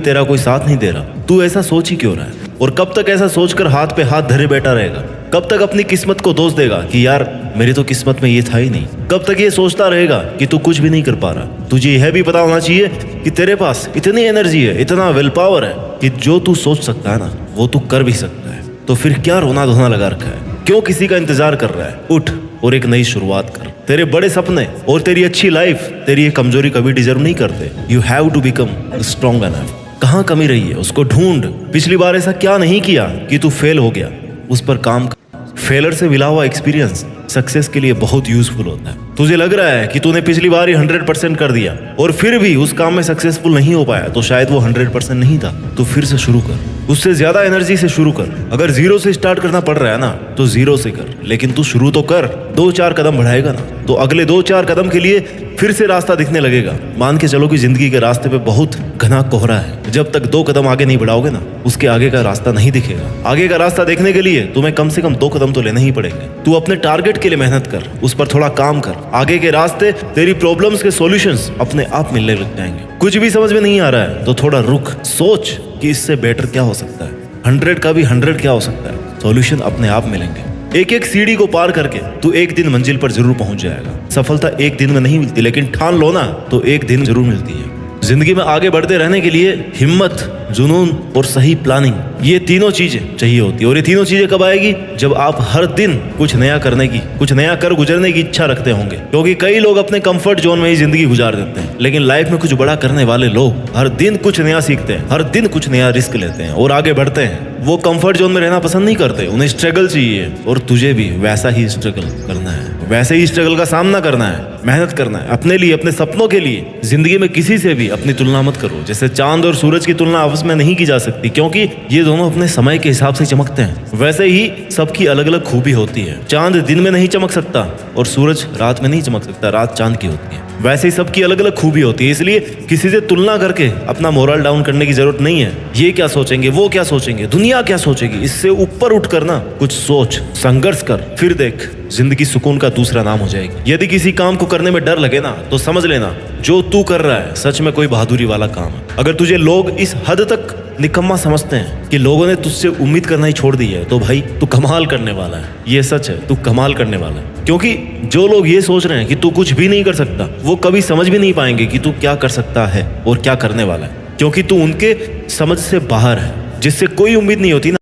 तेरा कोई साथ नहीं दे रहा। तू ऐसा सोच ही क्यों रहा है? और कब तक ऐसा सोचकर हाथ पे हाथ धरे बैठा रहेगा? कब तक अपनी किस्मत को दोष देगा कि यार मेरी तो किस्मत में ये था ही नहीं? कब तक ये सोचता रहेगा कि तू कुछ भी नहीं कर पा रहा? तुझे यह भी पता होना चाहिए कि तेरे पास इतनी एनर्जी है, इतना विल पावर है कि जो तू सोच सकता है ना वो तू कर भी सकता है। तो फिर क्या रोना धोना लगा रखा है? क्यों किसी का इंतजार कर रहा है? उठ और एक नई शुरुआत कर। तेरे बड़े सपने और तेरी अच्छी लाइफ तेरी ये कमजोरी कभी डिजर्व नहीं करते। You have to become strong enough. कहाँ कमी रही है उसको ढूंढ। पिछली बार ऐसा क्या नहीं किया कि तू फेल हो गया? उस पर काम कर। फेलर से मिला हुआ एक्सपीरियंस सक्सेस के लिए बहुत यूजफुल होता है। तुझे लग रहा है कि तूने पिछली बार ही 100% कर दिया और फिर भी उस काम में सक्सेसफुल नहीं हो पाया, तो शायद वो 100% नहीं था। तो फिर से शुरू कर, उससे ज्यादा एनर्जी से शुरू कर। अगर जीरो से स्टार्ट करना पड़ रहा है ना तो जीरो से कर, लेकिन तू शुरू तो कर। 2-4 कदम बढ़ाएगा ना तो अगले 2-4 कदम के लिए फिर से रास्ता दिखने लगेगा। मान के चलो कि जिंदगी के रास्ते पे बहुत घना कोहरा है। जब तक 2 कदम आगे नहीं बढ़ाओगे ना उसके आगे का रास्ता नहीं दिखेगा। आगे का रास्ता देखने के लिए तुम्हें कम से कम 2 कदम तो लेने ही पड़ेंगे। तू अपने टारगेट के लिए मेहनत कर, उस पर थोड़ा काम कर। आगे के रास्ते, तेरी प्रॉब्लम्स के सॉल्यूशंस अपने आप मिलने लग जाएंगे। कुछ भी समझ में नहीं आ रहा है तो थोड़ा रुक, सोच कि इससे बेटर क्या हो सकता है। 100 का भी 100 क्या हो सकता है? सॉल्यूशन अपने आप मिलेंगे। एक एक सीढ़ी को पार करके तू एक दिन मंजिल पर जरूर पहुंच जाएगा। सफलता एक दिन में नहीं मिलती, लेकिन ठान लो ना तो एक दिन जरूर मिलती है। जिंदगी में आगे बढ़ते रहने के लिए हिम्मत, जुनून और सही प्लानिंग, ये तीनों चीजें चाहिए होती है। और ये तीनों चीजें कब आएगी? जब आप हर दिन कुछ नया करने की, कुछ नया कर गुजरने की इच्छा रखते होंगे। क्योंकि कई लोग अपने कंफर्ट जोन में ही जिंदगी गुजार देते हैं, लेकिन लाइफ में कुछ बड़ा करने वाले लोग हर दिन कुछ नया सीखते हैं, हर दिन कुछ नया रिस्क लेते हैं और आगे बढ़ते हैं। वो कंफर्ट जोन में रहना पसंद नहीं करते, उन्हें स्ट्रगल चाहिए। और तुझे भी वैसा ही स्ट्रगल करना है, वैसे ही स्ट्रगल का सामना करना है, मेहनत करना है अपने लिए, अपने सपनों के लिए। जिंदगी में किसी से भी अपनी तुलना मत करो। जैसे चांद और सूरज की तुलना आपस में नहीं की जा सकती, क्योंकि ये दोनों अपने समय के हिसाब से चमकते हैं। वैसे ही सबकी अलग अलग खूबी होती है। चांद दिन में नहीं चमक सकता और सूरज रात में नहीं चमक सकता, रात चांद की होती है। वैसे ही सबकी अलग अलग खूबी होती है। इसलिए किसी से तुलना करके अपना मोरल डाउन करने की जरूरत नहीं है। ये क्या सोचेंगे, वो क्या सोचेंगे, दुनिया क्या सोचेगी, इससे ऊपर उठ कर ना कुछ सोच, संघर्ष कर, फिर देख जिंदगी सुकून का दूसरा नाम हो जाएगी। यदि किसी काम को करने में डर लगे ना तो समझ लेना जो तू कर रहा है सच में कोई बहादुरी वाला काम है। अगर तुझे लोग इस हद तक निकम्मा समझते हैं कि लोगों ने तुझसे उम्मीद करना ही छोड़ दी है, तो भाई तू कमाल करने वाला है। ये सच है, तू कमाल करने वाला है। क्योंकि जो लोग ये सोच रहे हैं कि तू कुछ भी नहीं कर सकता, वो कभी समझ भी नहीं पाएंगे कि तू क्या कर सकता है और क्या करने वाला है। क्योंकि तू उनके समझ से बाहर है, जिससे कोई उम्मीद नहीं होती ना।